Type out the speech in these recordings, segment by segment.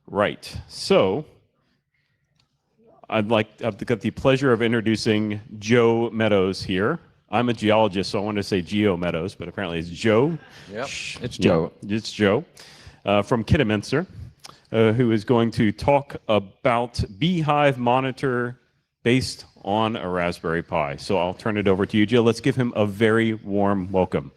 Right. So I've got the pleasure of introducing Joe Meadows here. I'm a geologist, so I wanted to say Geo Meadows, but apparently it's Joe. Yep, it's Joe. Yeah, it's Joe from Kidderminster, who is going to talk about Beehive monitor based on a Raspberry Pi. So I'll turn it over to you, Joe. Let's give him a very warm welcome.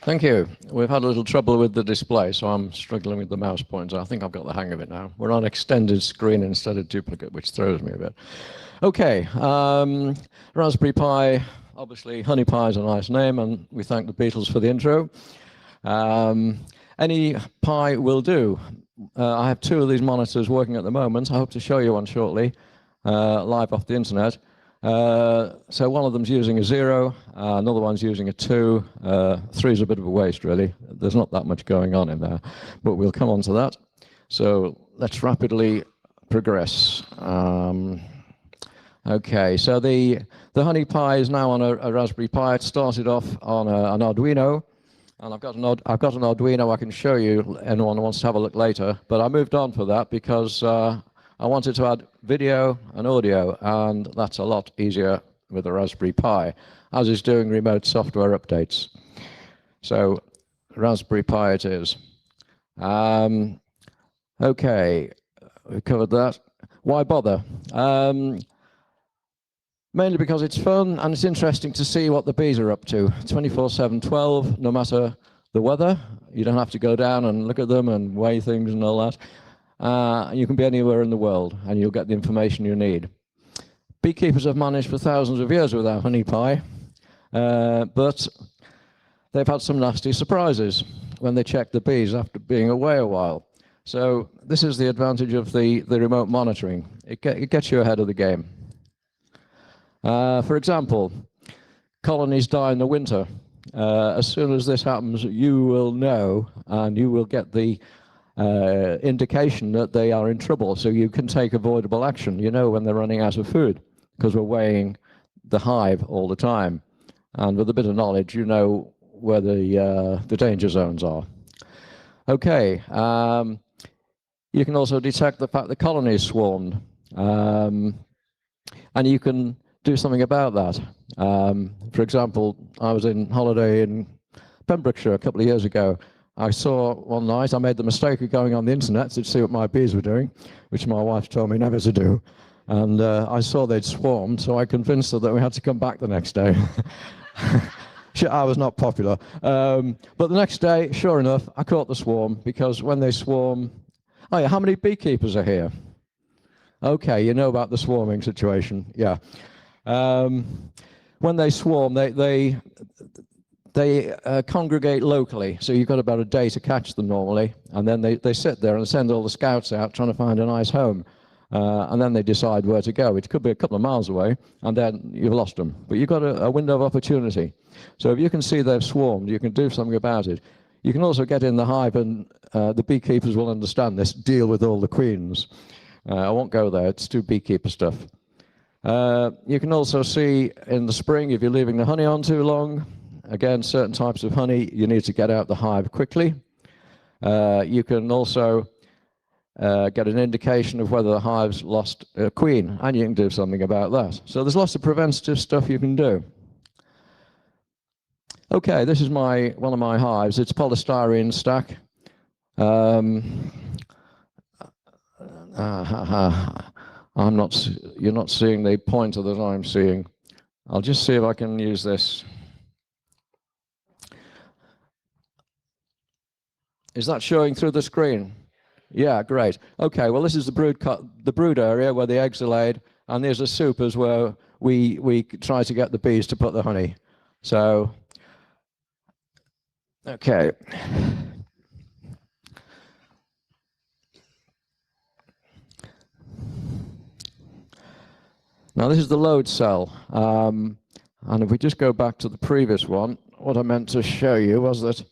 Thank you. We've had a little trouble with the display, so I'm struggling with the mouse pointer. I think I've got the hang of it now. We're on extended screen instead of duplicate, which throws me a bit. Okay, Raspberry Pi, obviously Honey Pi is a nice name, and we thank the Beatles for the intro. Any Pi will do. I have two of these monitors working at the moment. I hope to show you one shortly, live off the internet. So one of them's using a 0, another one's using a 2. 3 is a bit of a waste, really. There's not that much going on in there, but we'll come on to that. So let's rapidly progress. Okay, so the Honey Pi is now on a Raspberry Pi. It started off on an Arduino, and I've got an Arduino I can show you. Anyone who wants to have a look later, but I moved on for that because I wanted to add video and audio, and that's a lot easier with a Raspberry Pi, as is doing remote software updates. So Raspberry Pi it is. Okay, we covered that. Why bother? Mainly because it's fun and it's interesting to see what the bees are up to. 24/7/12, no matter the weather. You don't have to go down and look at them and weigh things and all that. You can be anywhere in the world and you'll get the information you need. Beekeepers have managed for thousands of years without Honey Pi, but they've had some nasty surprises when they check the bees after being away a while. So this is the advantage of the remote monitoring. It gets you ahead of the game. For example, colonies die in the winter. As soon as this happens, you will know, and you will get the indication that they are in trouble, so you can take avoidable action. You know when they're running out of food, because we're weighing the hive all the time. And with a bit of knowledge, you know where the danger zones are. Okay, you can also detect the fact the colony is swarmed, and you can do something about that. For example, I was in holiday in Pembrokeshire a couple of years ago. I saw one night, I made the mistake of going on the internet to see what my bees were doing, which my wife told me never to do. And I saw they'd swarmed, so I convinced her that we had to come back the next day. I was not popular. But the next day, sure enough, I caught the swarm, because when they swarm... Oh yeah, how many beekeepers are here? Okay, you know about the swarming situation, yeah. When they swarm, they congregate locally, so you've got about a day to catch them normally, and then they sit there and send all the scouts out trying to find a nice home, and then they decide where to go. It could be a couple of miles away, and then you've lost them. But you've got a window of opportunity. So if you can see they've swarmed, you can do something about it. You can also get in the hive, and the beekeepers will understand this, deal with all the queens. I won't go there, it's too beekeeper stuff. You can also see in the spring, if you're leaving the honey on too long, again, certain types of honey, you need to get out the hive quickly. You can also get an indication of whether the hive's lost a queen, and you can do something about that. So there's lots of preventative stuff you can do. Okay, this is one of my hives. It's polystyrene stack. You're not seeing the pointer that I'm seeing. I'll just see if I can use this. Is that showing through the screen? Yeah, great. Okay, well, this is the brood area where the eggs are laid, and there's the supers where we try to get the bees to put the honey. So, okay. Now, this is the load cell. And if we just go back to the previous one, what I meant to show you was that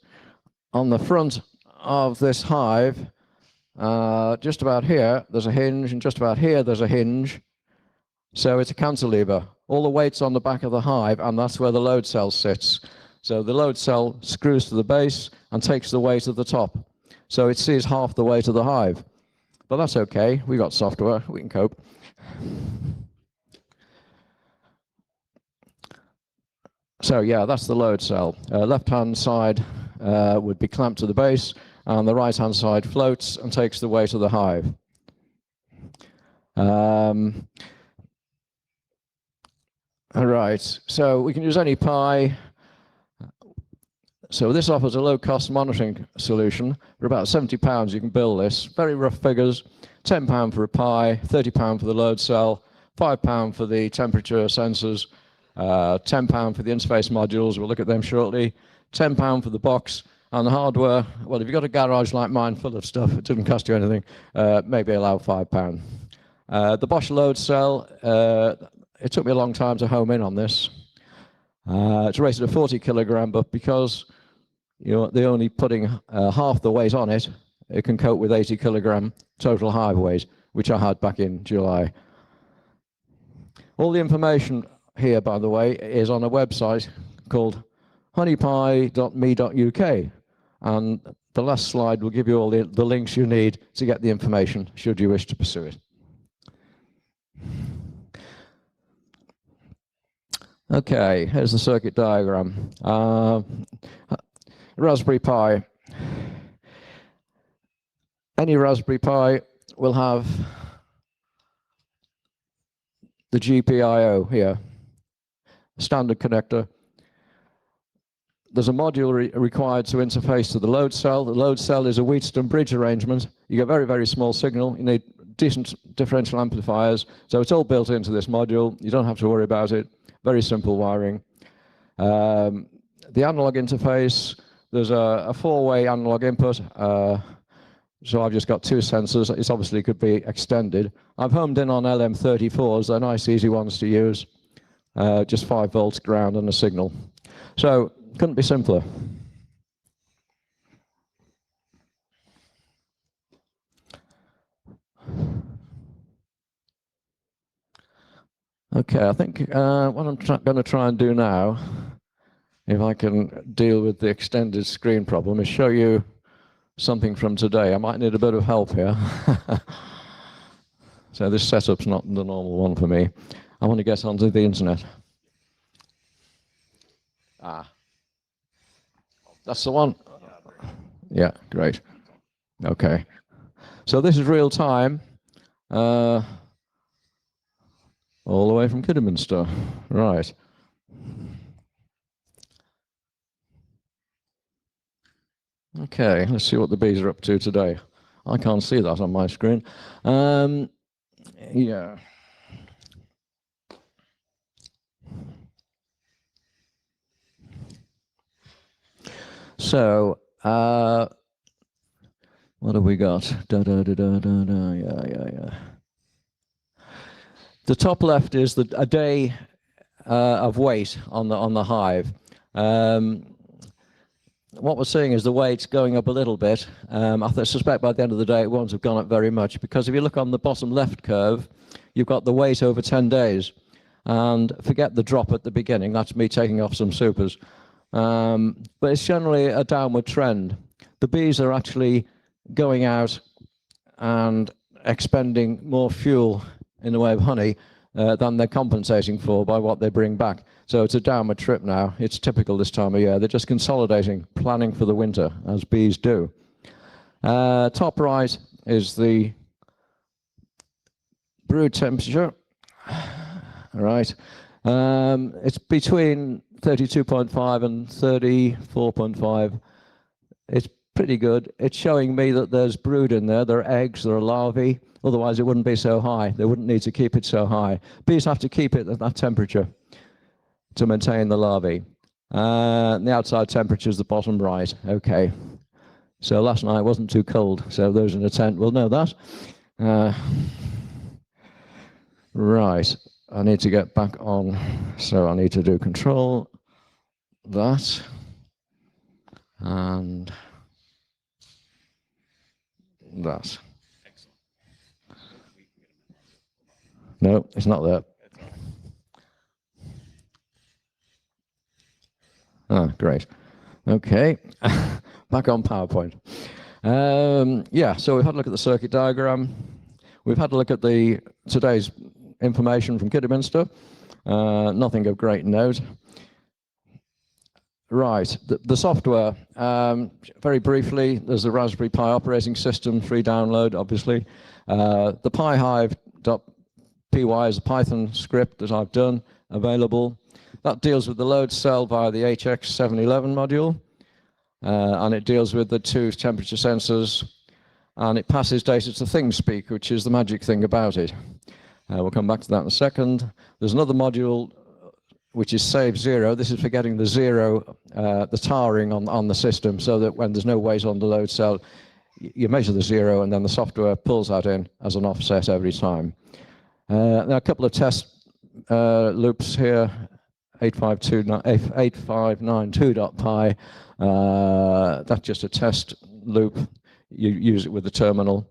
on the front of this hive, just about here, there's a hinge, and just about here, there's a hinge. So it's a cantilever. All the weight's on the back of the hive, and that's where the load cell sits. So the load cell screws to the base and takes the weight of the top. So it sees half the weight of the hive. But that's okay, we got software, we can cope. So yeah, that's the load cell. Left-hand side would be clamped to the base, and the right-hand side floats and takes the weight of the hive. All right, so we can use any Pi. So this offers a low-cost monitoring solution. For about £70, you can build this. Very rough figures, £10 for a Pi, £30 for the load cell, £5 for the temperature sensors, £10 for the interface modules, we'll look at them shortly, £10 for the box, and the hardware, well, if you've got a garage like mine full of stuff, it doesn't cost you anything, maybe allow £5. The Bosch load cell, it took me a long time to home in on this. It's rated at 40 kilogram, but because they're only putting half the weight on it, it can cope with 80 kilogram total hive weight, which I had back in July. All the information here, by the way, is on a website called honeypie.me.uk, and the last slide will give you all the links you need to get the information, should you wish to pursue it. Okay, here's the circuit diagram. Raspberry Pi. Any Raspberry Pi will have the GPIO here, standard connector. There's a module required to interface to the load cell. The load cell is a Wheatstone bridge arrangement. You get very, very small signal. You need decent differential amplifiers. So it's all built into this module. You don't have to worry about it. Very simple wiring. The analog interface, there's a four-way analog input. So I've just got two sensors. It obviously could be extended. I've homed in on LM34s. They're nice, easy ones to use. Just 5 volts ground and a signal. So couldn't be simpler. Okay, I think what I'm going to try and do now, if I can deal with the extended screen problem, is show you something from today. I might need a bit of help here. So this setup's not the normal one for me. I want to get onto the internet. That's the one? Yeah, great. Okay. So this is real time, all the way from Kidderminster. Right. Okay, let's see what the bees are up to today. I can't see that on my screen. Yeah. So, what have we got? Yeah. The top left is a day of weight on the hive. What we're seeing is the weight's going up a little bit. I suspect by the end of the day it won't have gone up very much, because if you look on the bottom left curve, you've got the weight over 10 days. And forget the drop at the beginning, that's me taking off some supers. But it's generally a downward trend. The bees are actually going out and expending more fuel in the way of honey than they're compensating for by what they bring back. So it's a downward trip now. It's typical this time of year. They're just consolidating, planning for the winter, as bees do. Top right is the brood temperature. Right. It's between 32.5 and 34.5. It's pretty good. It's showing me that there's brood in there. There are eggs, there are larvae. Otherwise, it wouldn't be so high. They wouldn't need to keep it so high. Bees have to keep it at that temperature to maintain the larvae. And the outside temperature is the bottom right. Okay. So last night wasn't too cold. So those in the tent will know that. Right. I need to get back on. So I need to do control that. And that. No, it's not there. Ah, great. Okay, back on PowerPoint. Yeah, so we've had a look at the circuit diagram. We've had a look at today's information from Kidderminster. Nothing of great note. Right, the software. Very briefly, there's the Raspberry Pi operating system, free download, obviously. The pihive.py is a Python script that I've done, available. That deals with the load cell via the HX711 module, and it deals with the 2 temperature sensors, and it passes data to ThingSpeak, which is the magic thing about it. We'll come back to that in a second. There's another module which is save zero. This is for getting the zero, the tarring on the system, so that when there's no weight on the load cell, you measure the zero, and then the software pulls that in as an offset every time. There are a couple of test loops here. 8592.py. That's just a test loop. You use it with the terminal.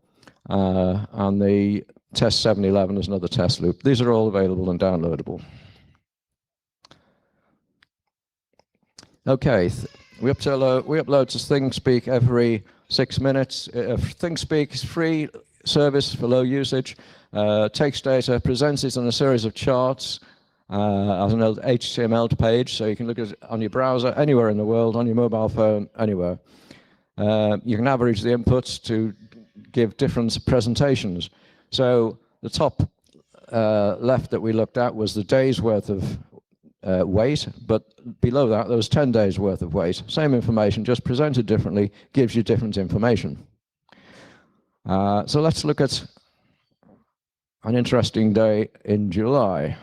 And the test 711 is another test loop. These are all available and downloadable. Okay, we upload to ThingSpeak every 6 minutes. ThingSpeak is free service for low usage. Takes data, presents it on a series of charts as an HTML page, so you can look at it on your browser anywhere in the world, on your mobile phone, anywhere. You can average the inputs to give different presentations. So the top left that we looked at was the day's worth of weight, but below that there was 10 days worth of weight. Same information, just presented differently, gives you different information. So let's look at an interesting day in July.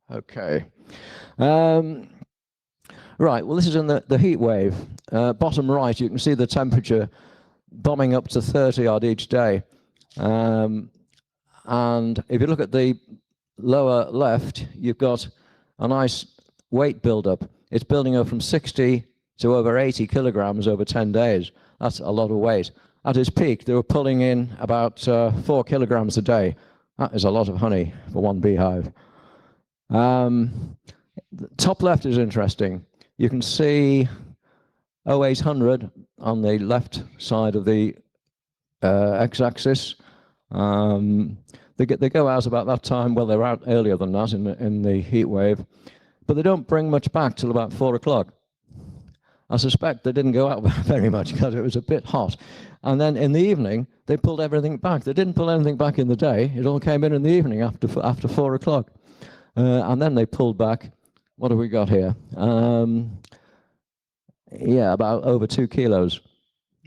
Okay. Right, well, this is in the heat wave. Bottom right, you can see the temperature bombing up to 30 odd each day. And if you look at the lower left, you've got a nice weight buildup. It's building up from 60 to over 80 kilograms over 10 days. That's a lot of weight. At its peak, they were pulling in about 4 kilograms a day. That is a lot of honey for one beehive. The top left is interesting. You can see 0800 on the left side of the x-axis. They go out about that time. Well, they're out earlier than that in the heat wave, but they don't bring much back till about 4 o'clock. I suspect they didn't go out very much because it was a bit hot. And then in the evening, they pulled everything back. They didn't pull anything back in the day. It all came in the evening after 4 o'clock. And then they pulled back. What have we got here? Yeah, about over 2 kilos.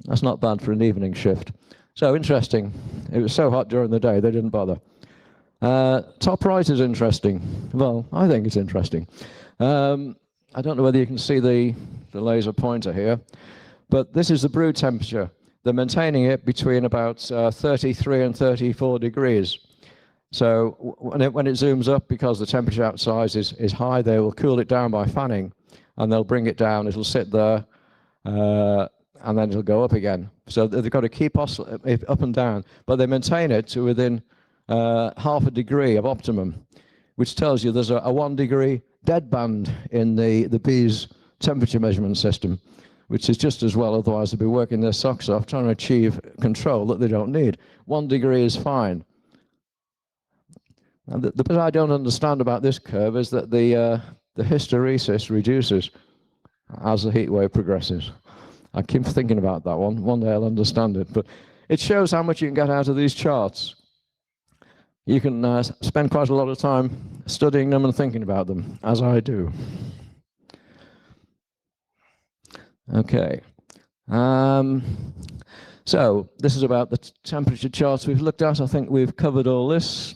That's not bad for an evening shift. So interesting. It was so hot during the day, they didn't bother. Top right is interesting. Well, I think it's interesting. I don't know whether you can see the laser pointer here, but this is the brew temperature. They're maintaining it between about 33 and 34 degrees. So when it zooms up, because the temperature outside is high, they will cool it down by fanning, and they'll bring it down. It'll sit there, and then it'll go up again. So they've got to keep up and down, but they maintain it to within half a degree of optimum, which tells you there's a 1 degree dead band in the bees' temperature measurement system, which is just as well, otherwise they'd be working their socks off trying to achieve control that they don't need. 1 degree is fine. And the bit I don't understand about this curve is that the hysteresis reduces as the heat wave progresses. I keep thinking about that one. One day I'll understand it. But it shows how much you can get out of these charts. You can spend quite a lot of time studying them and thinking about them, as I do. Okay. So this is about the temperature charts we've looked at. I think we've covered all this.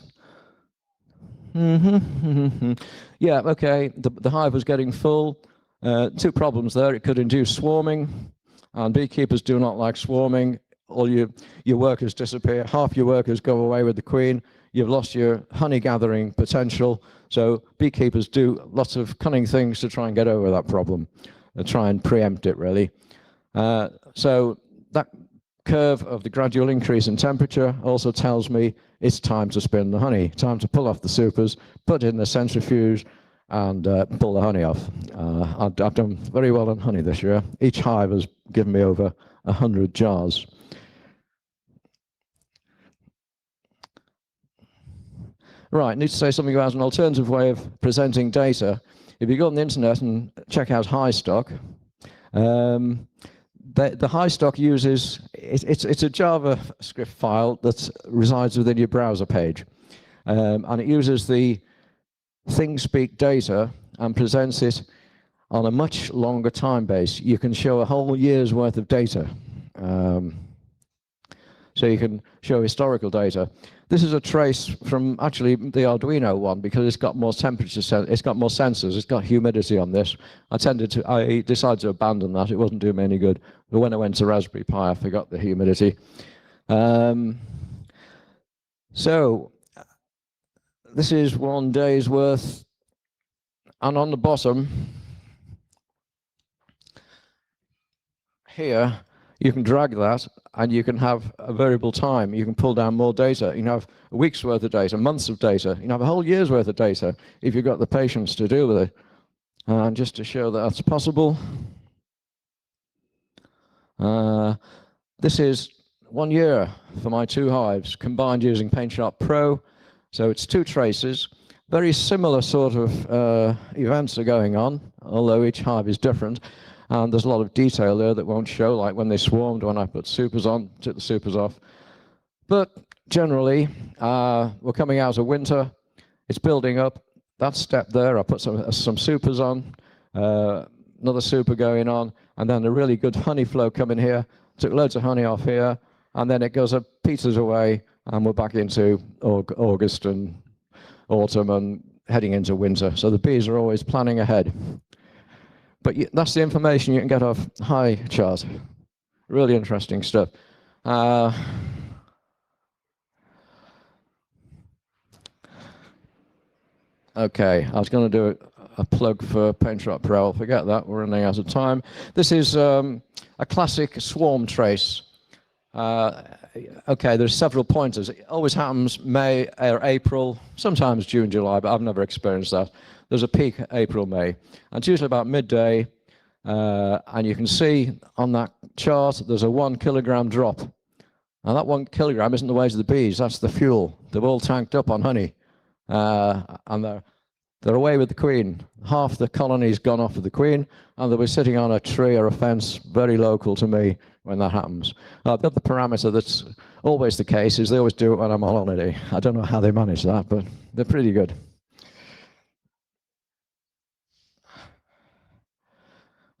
Yeah, okay. The hive was getting full. 2 problems there. It could induce swarming, and beekeepers do not like swarming. All your workers disappear. Half your workers go away with the queen. You've lost your honey gathering potential. So beekeepers do lots of cunning things to try and get over that problem. They try and preempt it, really. So that curve of the gradual increase in temperature also tells me it's time to spin the honey, time to pull off the supers, put in the centrifuge, and pull the honey off. I've done very well on honey this year. Each hive has given me over 100 jars. Right, need to say something about an alternative way of presenting data. If you go on the internet and check out HiStock, the HiStock uses, it's a JavaScript file that resides within your browser page. And it uses the ThingSpeak data and presents it on a much longer time base. You can show a whole year's worth of data. So you can show historical data. This is a trace from actually the Arduino one because it's got more temperature, it's got more sensors, it's got humidity on this. I decided to abandon that. It wasn't doing me any good. But when I went to Raspberry Pi, I forgot the humidity. So this is 1 day's worth. And on the bottom here, you can drag that and you can have a variable time. You can pull down more data. You can have a week's worth of data, months of data. You can have a whole year's worth of data if you've got the patience to deal with it. And just to show that that's possible, this is 1 year for my 2 hives combined using PaintShop Pro. So it's 2 traces. Very similar sort of events are going on, although each hive is different. And there's a lot of detail there that won't show, like when they swarmed, when I put supers on, took the supers off. But generally, we're coming out of winter. It's building up. That step there, I put some supers on, another super going on, and then a really good honey flow coming here. Took loads of honey off here, and then it goes up, peters away, and we're back into August and autumn and heading into winter. So the bees are always planning ahead. But that's the information you can get off HiChart. Really interesting stuff. Okay, I was going to do a plug for PaintShop Pro. I'll forget that. We're running out of time. This is a classic swarm trace. Okay, there's several pointers. It always happens May or April, sometimes June, July, but I've never experienced that. There's a peak April, May, and it's usually about midday, and you can see on that chart there's a 1 kilogram drop. And that 1 kilogram isn't the weight of the bees, that's the fuel. They're all tanked up on honey, and they're away with the queen. Half the colony's gone off with the queen, and they'll be sitting on a tree or a fence very local to me when that happens. The other parameter that's always the case is they always do it when I'm on holiday. I don't know how they manage that, but they're pretty good.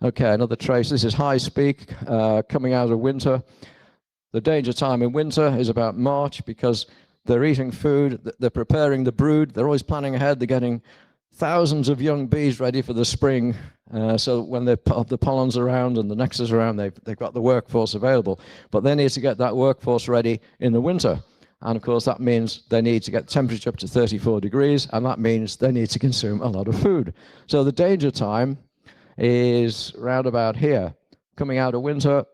Okay, another trace. This is HiSpeak coming out of winter. The danger time in winter is about March because they're eating food, they're preparing the brood, they're always planning ahead, they're getting thousands of young bees ready for the spring. So when the pollen's around and the nectar's around, they've got the workforce available. But they need to get that workforce ready in the winter. And of course, that means they need to get the temperature up to 34 degrees, and that means they need to consume a lot of food. So the danger time is round about here. Coming out of winter,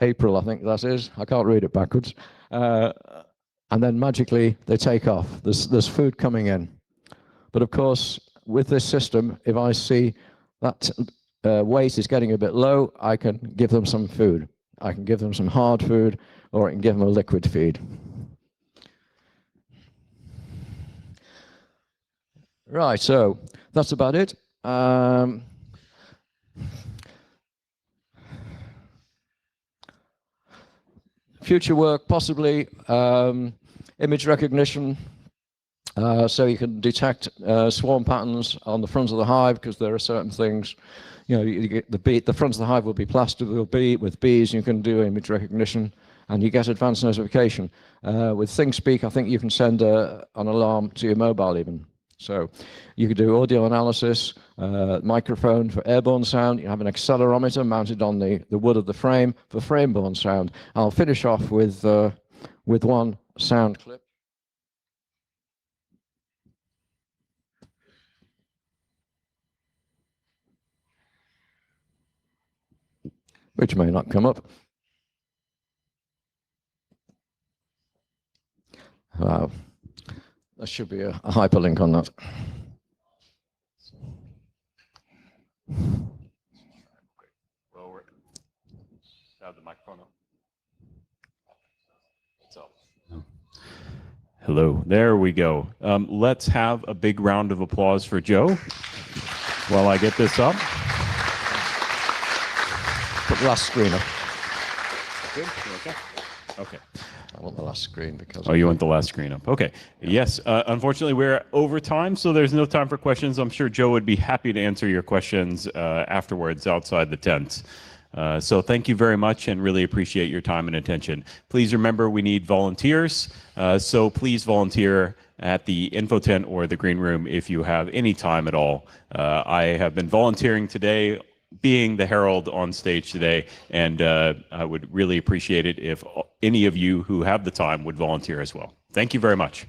April, I think that is. I can't read it backwards. And then magically they take off. There's food coming in. But of course, with this system, if I see that weight is getting a bit low, I can give them some food. I can give them some hard food, or I can give them a liquid feed. Right, so that's about it. Future work, possibly image recognition, so you can detect swarm patterns on the front of the hive, because there are certain things, you know, you get the front of the hive will be plastered with bees. You can do image recognition, and you get advanced notification. With ThingSpeak, I think you can send an alarm to your mobile even. So you could do audio analysis, microphone for airborne sound. You have an accelerometer mounted on the wood of the frame for frame-borne sound. I'll finish off with one sound clip. Which may not come up. Wow. There should be a hyperlink on that. Well, have the microphone on. So, hello. There we go. Let's have a big round of applause for Joe while I get this up. Put the last screen up. Good. Okay. Okay. I want the last screen because. Oh, you want the last screen up? Okay. Yes. Unfortunately, we're over time, so there's no time for questions. I'm sure Joe would be happy to answer your questions afterwards outside the tent. So thank you very much and really appreciate your time and attention. Please remember we need volunteers, so please volunteer at the info tent or the green room if you have any time at all. I have been volunteering today, being the herald on stage today, and I would really appreciate it if any of you who have the time would volunteer as well. Thank you very much.